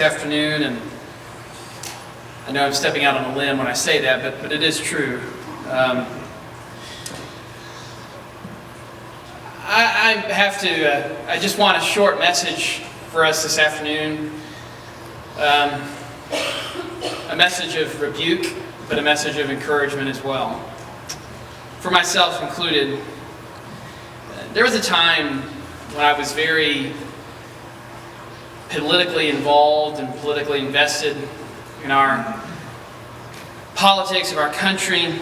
Afternoon, and I know I'm stepping out on a limb when I say that, but it is true. I just want a short message for us this afternoon. A message of rebuke, but a message of encouragement as well. For myself included, there was a time when I was very politically involved and politically invested in our politics of our country.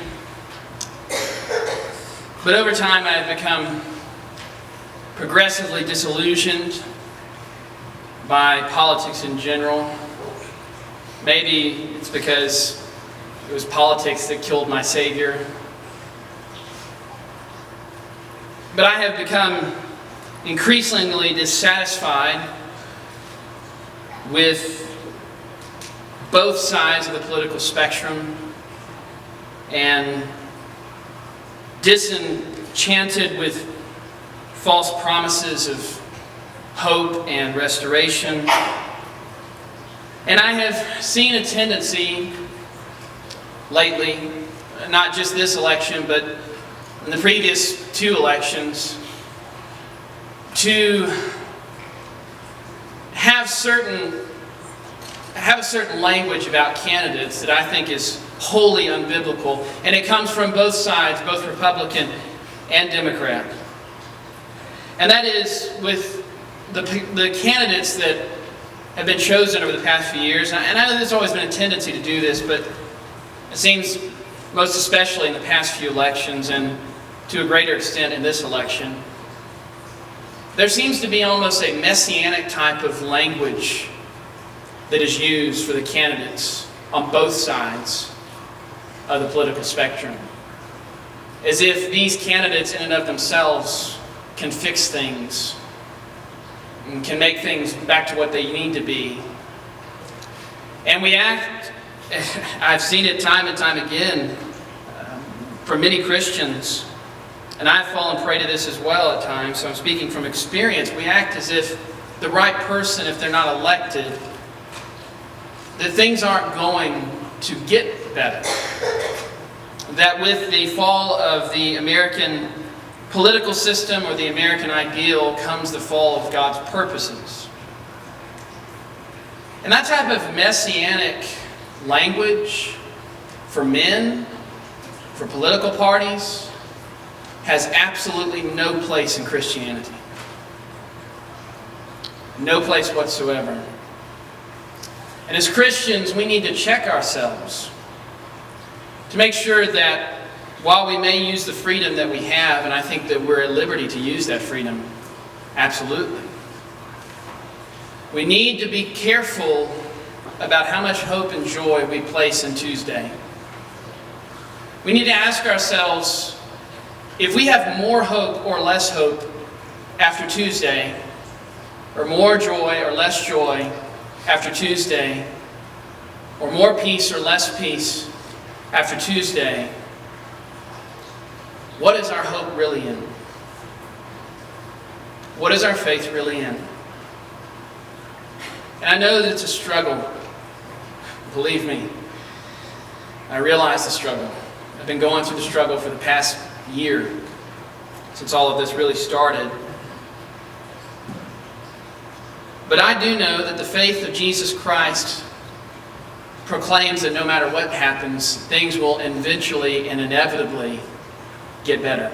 But over time I have become progressively disillusioned by politics in general. Maybe it's because it was politics that killed my Savior. But I have become increasingly dissatisfied with both sides of the political spectrum and disenchanted with false promises of hope and restoration. And I have seen a tendency lately, not just this election, but in the previous two elections, to have a certain language about candidates that I think is wholly unbiblical, and it comes from both sides, both Republican and Democrat. And that is with the candidates that have been chosen over the past few years. And I know there's always been a tendency to do this, but it seems most especially in the past few elections, and to a greater extent in this election, there seems to be almost a messianic type of language that is used for the candidates on both sides of the political spectrum. As if these candidates in and of themselves can fix things and can make things back to what they need to be. And we act, I've seen it time and time again from many Christians, and I've fallen prey to this as well at times, so I'm speaking from experience. We act as if the right person, if they're not elected, that things aren't going to get better. That with the fall of the American political system or the American ideal comes the fall of God's purposes. And that type of messianic language for men, for political parties, has absolutely no place in Christianity. No place whatsoever. And as Christians, we need to check ourselves to make sure that while we may use the freedom that we have, and I think that we're at liberty to use that freedom, absolutely, we need to be careful about how much hope and joy we place in Tuesday. We need to ask ourselves, if we have more hope or less hope after Tuesday, or more joy or less joy after Tuesday, or more peace or less peace after Tuesday, what is our hope really in? What is our faith really in? And I know that it's a struggle. Believe me, I realize the struggle. I've been going through the struggle for the past year, since all of this really started. But I do know that the faith of Jesus Christ proclaims that no matter what happens, things will eventually and inevitably get better.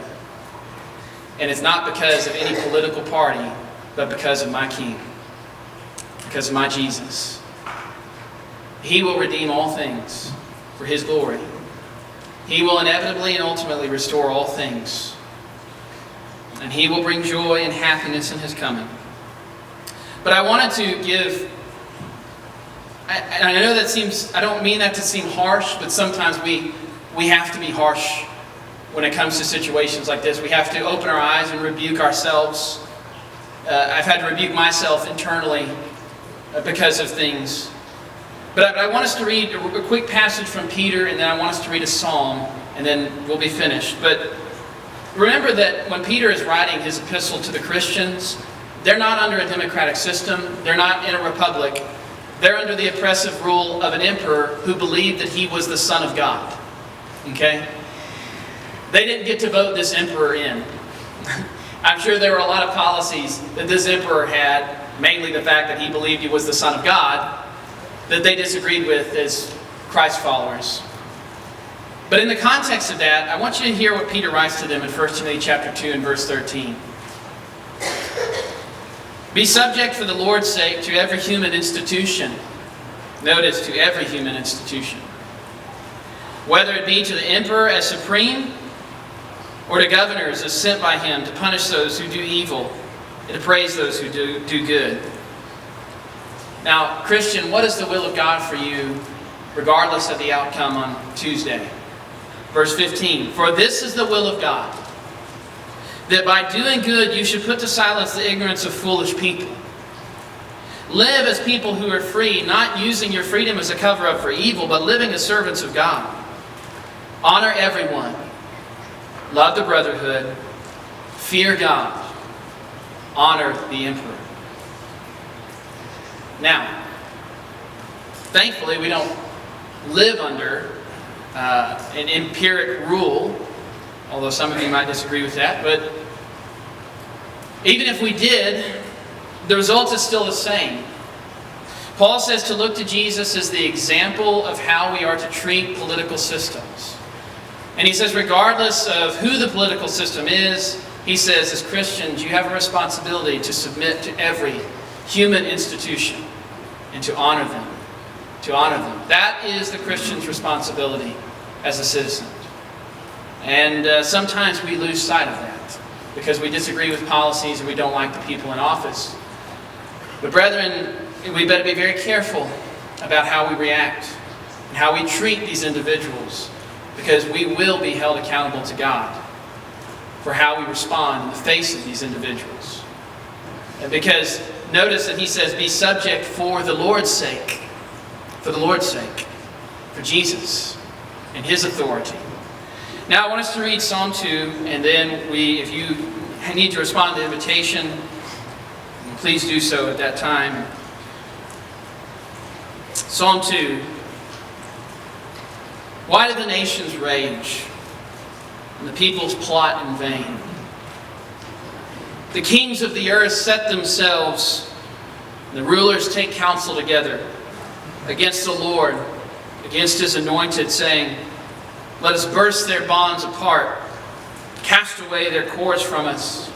And it's not because of any political party, but because of my King, because of my Jesus. He will redeem all things for His glory. He will inevitably and ultimately restore all things. And He will bring joy and happiness in His coming. But I wanted to give, and I know that seems, I don't mean that to seem harsh, but sometimes we have to be harsh when it comes to situations like this. We have to open our eyes and rebuke ourselves. I've had to rebuke myself internally because of things. But I want us to read a quick passage from Peter, and then I want us to read a psalm, and then we'll be finished. But remember that when Peter is writing his epistle to the Christians, they're not under a democratic system. They're not in a republic. They're under the oppressive rule of an emperor who believed that he was the Son of God. Okay? They didn't get to vote this emperor in. I'm sure there were a lot of policies that this emperor had, mainly the fact that he believed he was the Son of God, that they disagreed with as Christ followers. But in the context of that, I want you to hear what Peter writes to them in 1 Timothy chapter 2 and verse 13. Be subject for the Lord's sake to every human institution. Notice, to every human institution. Whether it be to the emperor as supreme, or to governors as sent by him to punish those who do evil and to praise those who do good. Now, Christian, what is the will of God for you, regardless of the outcome on Tuesday? Verse 15, for this is the will of God, that by doing good you should put to silence the ignorance of foolish people. Live as people who are free, not using your freedom as a cover-up for evil, but living as servants of God. Honor everyone. Love the brotherhood. Fear God. Honor the emperor. Now, thankfully we don't live under an empiric rule, although some of you might disagree with that, but even if we did, the result is still the same. Paul says to look to Jesus as the example of how we are to treat political systems. And he says regardless of who the political system is, he says as Christians you have a responsibility to submit to every human institution and to honor them. To honor them. That is the Christian's responsibility as a citizen. And sometimes we lose sight of that because we disagree with policies and we don't like the people in office. But brethren, we better be very careful about how we react and how we treat these individuals, because we will be held accountable to God for how we respond in the face of these individuals. And because notice that he says, be subject for the Lord's sake. For the Lord's sake. For Jesus and his authority. Now I want us to read Psalm 2, and then if you need to respond to the invitation, please do so at that time. Psalm 2. Why do the nations rage and the peoples plot in vain? The kings of the earth set themselves, and the rulers take counsel together against the Lord, against his anointed, saying, let us burst their bonds apart, cast away their cords from us.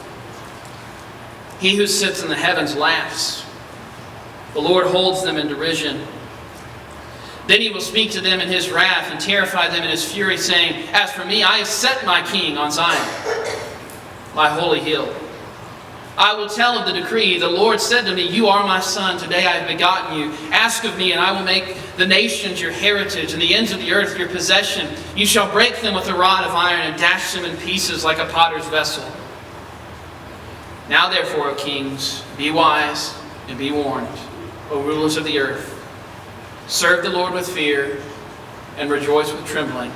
He who sits in the heavens laughs. The Lord holds them in derision. Then he will speak to them in his wrath and terrify them in his fury, saying, as for me, I have set my king on Zion, my holy hill. I will tell of the decree. The Lord said to me, you are my son. Today I have begotten you. Ask of me, and I will make the nations your heritage, and the ends of the earth your possession. You shall break them with a rod of iron, and dash them in pieces like a potter's vessel. Now therefore, O kings, be wise and be warned, O rulers of the earth. Serve the Lord with fear, and rejoice with trembling.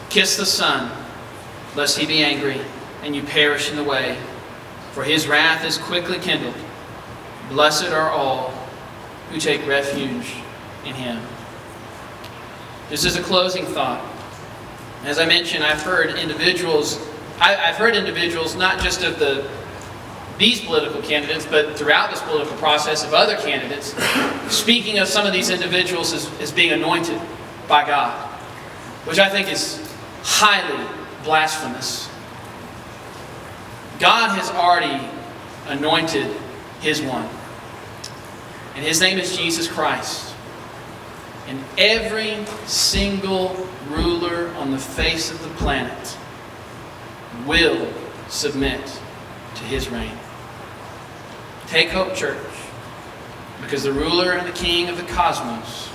Kiss the Son, lest he be angry, and you perish in the way. For his wrath is quickly kindled. Blessed are all who take refuge in him. This is a closing thought. As I mentioned, I've heard individuals not just of these political candidates, but throughout this political process of other candidates, speaking of some of these individuals as being anointed by God, which I think is highly blasphemous. God has already anointed his one. And his name is Jesus Christ. And every single ruler on the face of the planet will submit to his reign. Take hope, church, because the ruler and the king of the cosmos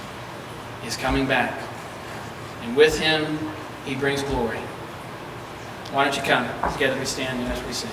is coming back. And with him, he brings glory. Why don't you come? Together we stand as we sing.